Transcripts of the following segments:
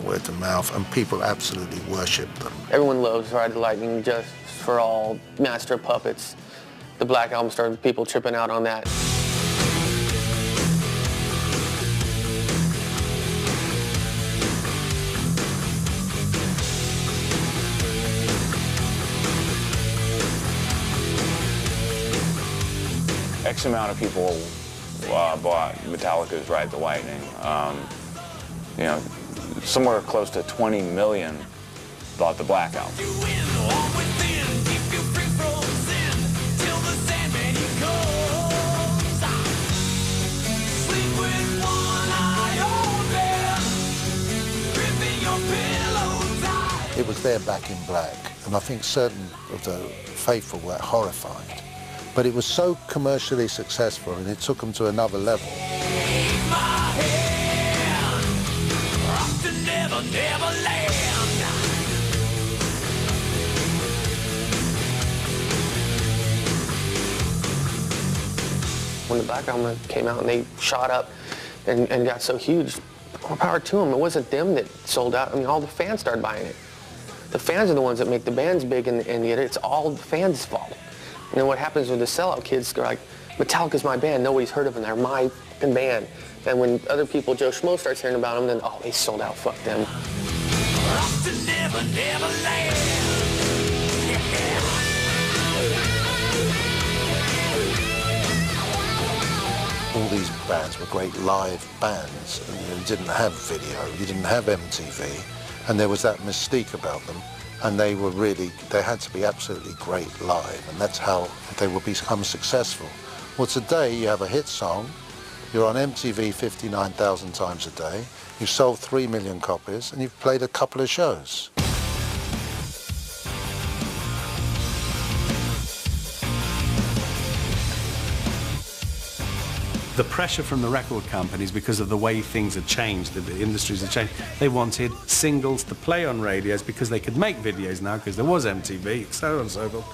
word of mouth, and people absolutely worshipped them. Everyone loves Ride the Lightning, Just for All, Master of Puppets. The Black Album started people tripping out on that. X amount of people bought Metallica's Ride the Lightning. You know, somewhere close to 20 million bought the Black Album. It was their Back in Black, and I think certain of the faithful were horrified. But it was so commercially successful, and it took them to another level. When the Black Album came out and they shot up and got so huge, more power to them. It wasn't them that sold out. I mean, all the fans started buying it. The fans are the ones that make the bands big, and it's all the fans' fault. And then what happens with the sellout kids, they're like, Metallica's my band, nobody's heard of them, they're my fucking band. And when other people, Joe Schmo, starts hearing about them, then, oh, they sold out, fuck them. All these bands were great live bands, and you didn't have video, you didn't have MTV, and there was that mystique about them. And they had to be absolutely great live, and that's how they would become successful. Well, today you have a hit song, you're on MTV 59,000 times a day, you've sold 3 million copies, and you've played a couple of shows. The pressure from the record companies, because of the way things had changed, the industries had changed, they wanted singles to play on radios because they could make videos now because there was MTV, so on and so forth.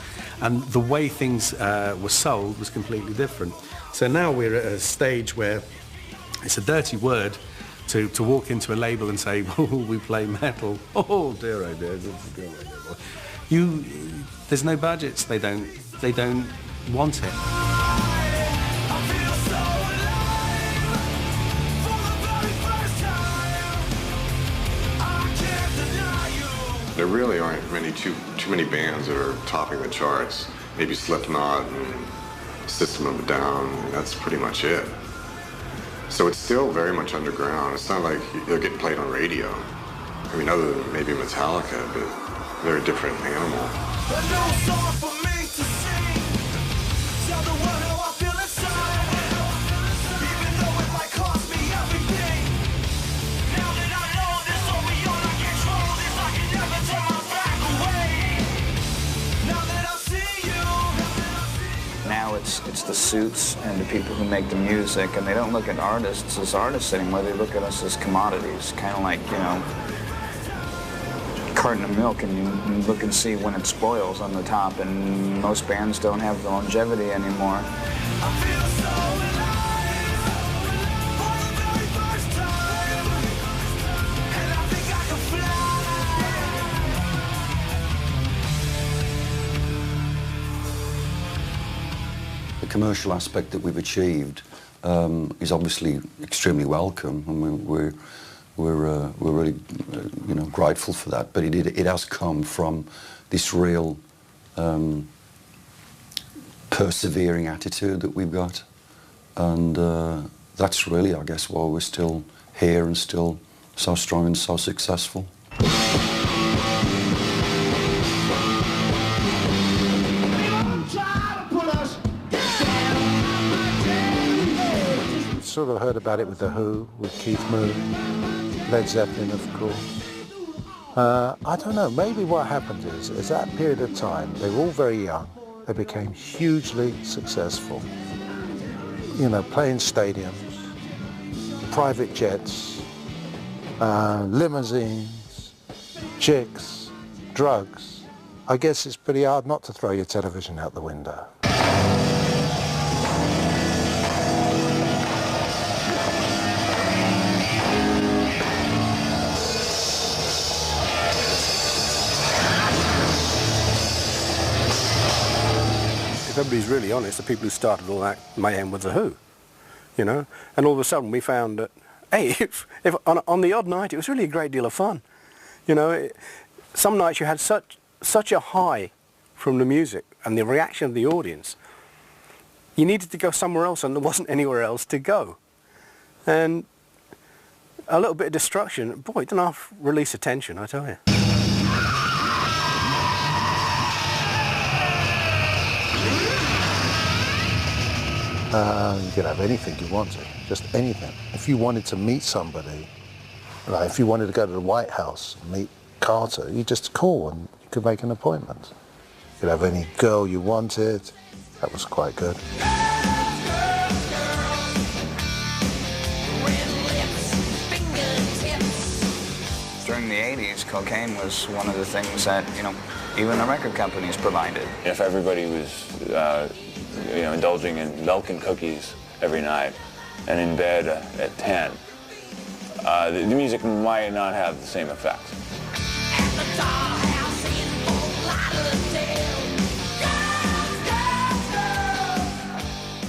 And the way things were sold was completely different. So now we're at a stage where it's a dirty word to walk into a label and say, oh, we play metal. Oh dear, oh dear. There's no budgets, they don't want it. There really aren't too many bands that are topping the charts. Maybe Slipknot and System of a Down, and that's pretty much it. So it's still very much underground. It's not like they're getting played on radio. I mean, other than maybe Metallica, but they're a different animal. Now it's the suits and the people who make the music, and they don't look at artists as artists anymore. They look at us as commodities, kind of like, you know, a carton of milk, and you look and see when it spoils on the top, and most bands don't have the longevity anymore. The commercial aspect that we've achieved is obviously extremely welcome, and we're really you know, grateful for that. But it has come from this real persevering attitude that we've got, and that's really, I guess, why we're still here and still so strong and so successful. Sort of heard about it with The Who, with Keith Moon, Led Zeppelin, of course. I don't know, maybe what happened is that period of time, they were all very young, they became hugely successful. You know, playing stadiums, private jets, limousines, chicks, drugs. I guess it's pretty hard not to throw your television out the window. if everybody's really honest, the people who started all that mayhem was The Who, you know. And all of a sudden we found that, hey, if on the odd night, it was really a great deal of fun. You know, some nights you had such a high from the music and the reaction of the audience, you needed to go somewhere else and there wasn't anywhere else to go. And a little bit of destruction, boy, it didn't half release attention, I tell you. You could have anything you wanted, just anything. If you wanted to meet somebody, like if you wanted to go to the White House and meet Carter, you just call and you could make an appointment. You could have any girl you wanted. That was quite good. During the 80s, cocaine was one of the things that, you know, even the record companies provided. If everybody was, you know, indulging in milk and cookies every night and in bed at 10, the music might not have the same effect.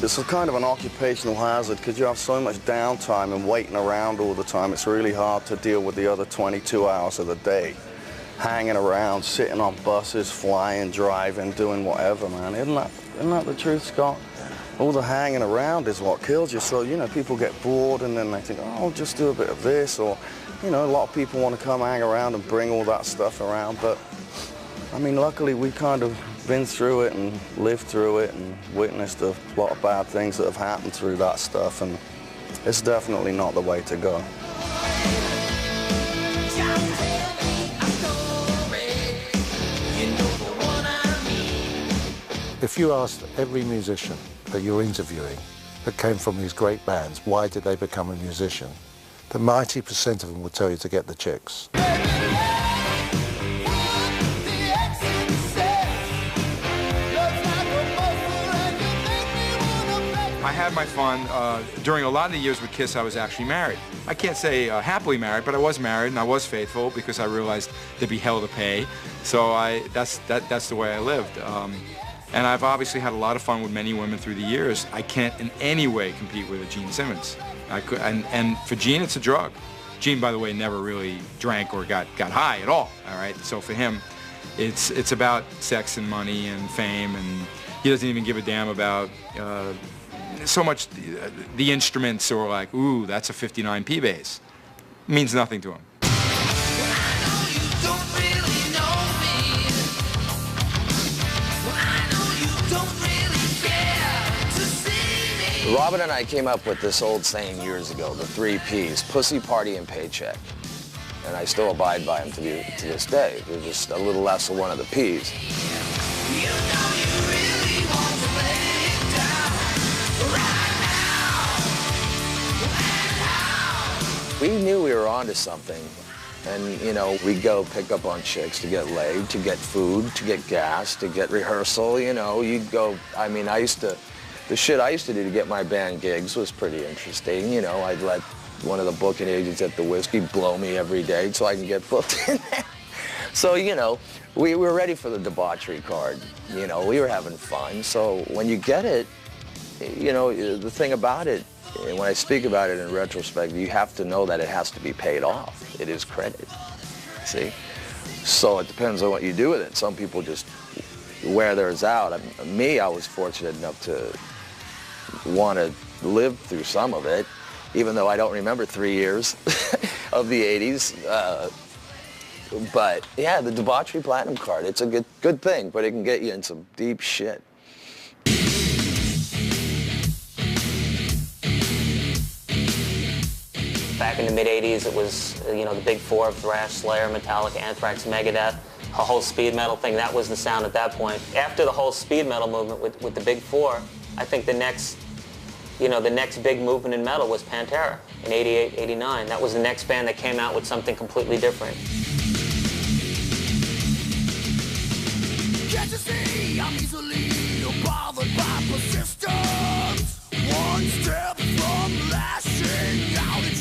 It's a kind of an occupational hazard because you have so much downtime and waiting around all the time. It's really hard to deal with the other 22 hours of the day. Hanging around, sitting on buses, flying, driving, doing whatever, man. Isn't that the truth, Scott? All the hanging around is what kills you. So, you know, people get bored and then they think, oh, I'll just do a bit of this. Or, you know, a lot of people want to come hang around and bring all that stuff around. But, I mean, luckily we kind of been through it and lived through it and witnessed a lot of bad things that have happened through that stuff, and it's definitely not the way to go. If you asked every musician that you're interviewing that came from these great bands, why did they become a musician, the 90% of them would tell you to get the chicks. I had my fun. During a lot of the years with Kiss, I was actually married. I can't say happily married, but I was married and I was faithful because I realized there'd be hell to pay. So that's the way I lived. And I've obviously had a lot of fun with many women through the years. I can't in any way compete with a Gene Simmons. And for Gene, it's a drug. Gene, by the way, never really drank or got high at all right? So for him, it's about sex and money and fame, and he doesn't even give a damn about so much the instruments, or like, ooh, that's a 59 P bass. Means nothing to him. Robin and I came up with this old saying years ago, the 3 Ps, pussy, party, and paycheck. And I still abide by them to this day. They're just a little less of one of the Ps. You know you really want to lay it down right now. We knew we were onto something. And, you know, we'd go pick up on chicks to get laid, to get food, to get gas, to get rehearsal, you know. You'd go, I mean, the shit I used to do to get my band gigs was pretty interesting. You know, I'd let one of the booking agents at the Whiskey blow me every day so I can get booked in there. So, you know, we were ready for the debauchery card. You know, we were having fun. So when you get it, you know, the thing about it, and when I speak about it in retrospect, you have to know that it has to be paid off. It is credit, see? So it depends on what you do with it. Some people just wear theirs out. I was fortunate enough to want to live through some of it, even though I don't remember 3 years of the 80s. But yeah, the debauchery platinum card, it's a good thing, but it can get you in some deep shit. Back in the mid-'80s, it was, you know, the big four of thrash: Slayer, Metallica, Anthrax, Megadeth. A whole speed metal thing, that was the sound at that point. After the whole speed metal movement with the big four, I think the next big movement in metal was Pantera in '88, '89. That was the next band that came out with something completely different. Can't you see I'm easily bothered by persistence? One step from lashing out.